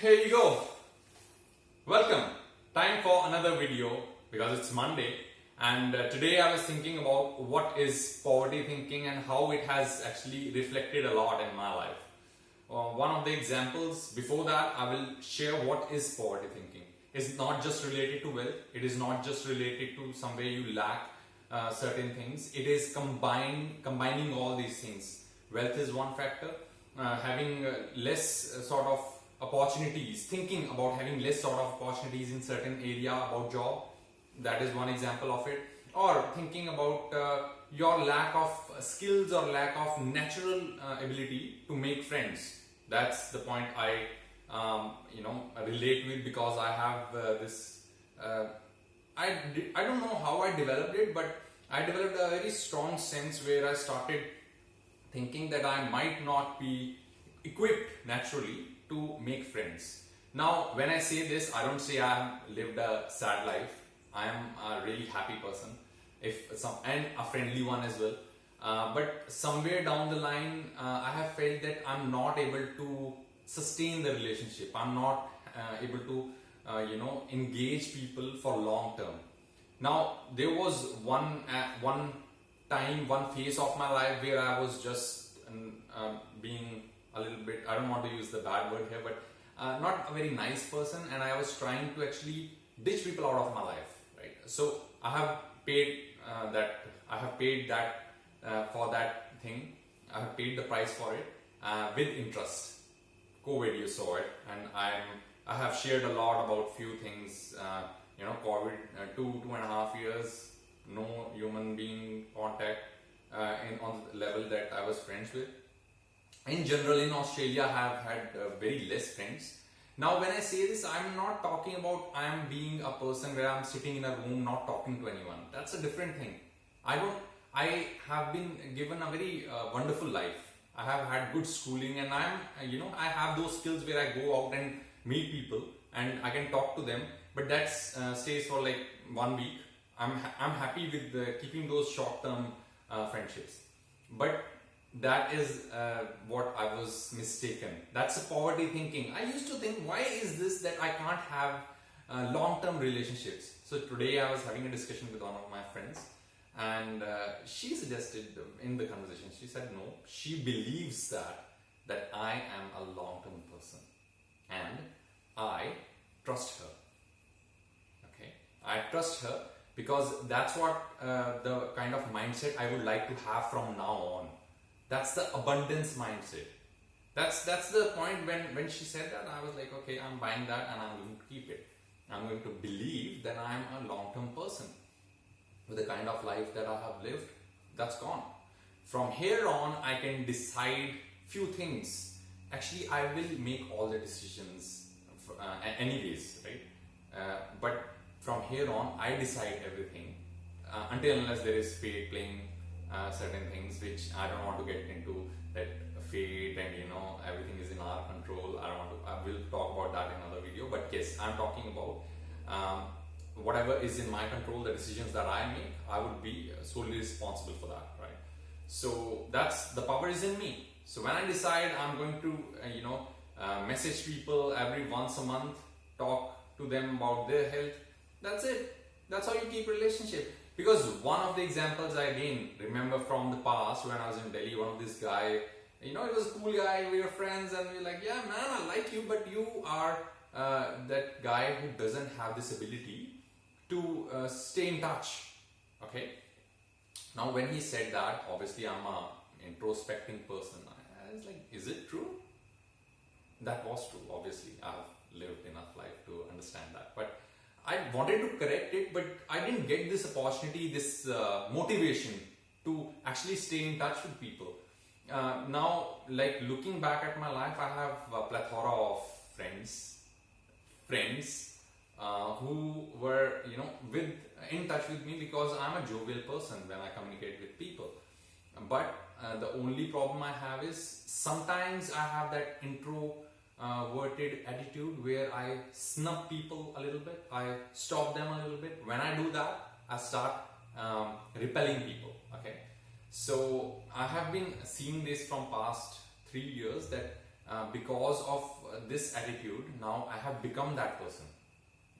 Here you go. Welcome. Time for another video because it's Monday, and today I was thinking about what is poverty thinking and how it has actually reflected a lot in my life. One of the examples before that, I will share what is poverty thinking. It's not just related to wealth, it is not just related to some way you lack certain things. It is combining all these things. Wealth is one factor, having less sort of opportunities, thinking about having less sort of opportunities in certain area about job, that is one example of it, or thinking about your lack of skills or lack of natural ability to make friends. That's the point I relate with, because I have this I don't know how I developed it, but I developed a very strong sense where I started thinking that I might not be equipped naturally to make friends. Now, when I say this, I don't say I have lived a sad life. I am a really happy person, and a friendly one as well. But somewhere down the line, I have felt that I'm not able to sustain the relationship. I'm not able to, engage people for long term. Now, there was one phase of my life where I was just being a little bit, I don't want to use the bad word here, but not a very nice person, and I was trying to actually ditch people out of my life, right? So I have paid for that thing. I have paid the price for it with interest. COVID, you saw it, and I have shared a lot about few things. COVID, 2.5 years, no human being contact on the level that I was friends with. In general, in Australia, I have had very less friends. Now, when I say this, I'm not talking about I am being a person where I'm sitting in a room not talking to anyone. That's a different thing. I have been given a very wonderful life. I have had good schooling, and I have those skills where I go out and meet people and I can talk to them. But that stays for like 1 week. I'm happy with keeping those short-term friendships. But that is what I was mistaken. That's a poverty thinking. I used to think, why is this that I can't have long-term relationships? So today I was having a discussion with one of my friends, and she suggested in the conversation, she said no, she believes that I am a long-term person and I trust her. Okay, I trust her because that's what the kind of mindset I would like to have from now on. That's the abundance mindset. That's the point when she said that, I was like, okay, I'm buying that and I'm going to keep it. I'm going to believe that I'm a long-term person with the kind of life that I have lived. That's gone. From here on, I can decide few things. Actually, I will make all the decisions anyways, right? But from here on, I decide everything until unless there is fate playing certain things, which I don't want to get into, that fate and everything is in our control. I will talk about that in another video, but yes, I'm talking about whatever is in my control, the decisions that I make, I would be solely responsible for that, right? So that's the power is in me. So when I decide I'm going to message people every once a month, talk to them about their health, that's it. That's how you keep relationship. Because one of the examples I again remember from the past, when I was in Delhi, one of this guy, it was a cool guy, we were friends, and we were like, yeah man, I like you, but you are that guy who doesn't have this ability to stay in touch. Okay. Now when he said that, obviously I'm a introspecting person. I was like, is it true? That was true. Obviously, I've lived enough life to understand that. But I wanted to correct it, but I didn't get this opportunity, this motivation to actually stay in touch with people. Now, like looking back at my life, I have a plethora of friends who were, in touch with me because I'm a jovial person when I communicate with people. But the only problem I have is sometimes I have that introverted attitude where I snub people a little bit, I stop them a little bit. When I do that, I start repelling people. Okay, so I have been seeing this from past 3 years that because of this attitude, now I have become that person.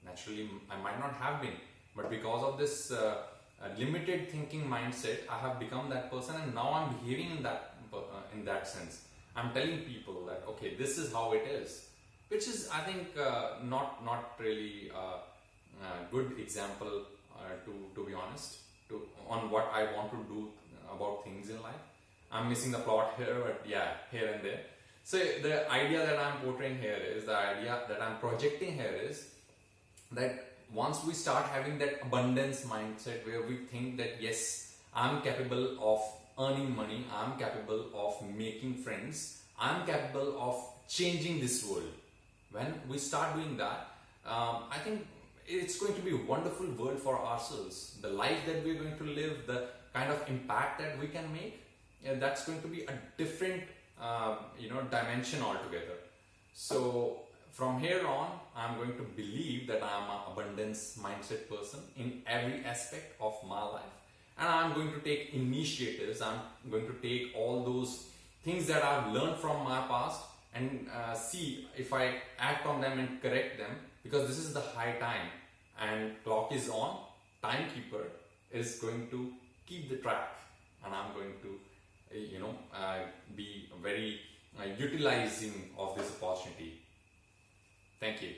Naturally, I might not have been, but because of this limited thinking mindset, I have become that person, and now I'm behaving in that sense. I'm telling people that okay, this is how it is, which is, I think, not really a good example to be honest, on what I want to do about things in life. I'm missing the plot here, but yeah, here and there. So the idea that I'm portraying here is, the idea that I'm projecting here is that once we start having that abundance mindset where we think that yes, I'm capable of earning money, I'm capable of making friends, I'm capable of changing this world. When we start doing that, I think it's going to be a wonderful world for ourselves. The life that we're going to live, the kind of impact that we can make, that's going to be a different dimension altogether. So from here on, I'm going to believe that I'm an abundance mindset person in every aspect of my life, and I'm going to take initiatives. I'm going to take all those things that I've learned from my past and see if I act on them and correct them, because this is the high time and clock is on. Timekeeper is going to keep the track, and I'm going to be very utilizing of this opportunity. Thank you.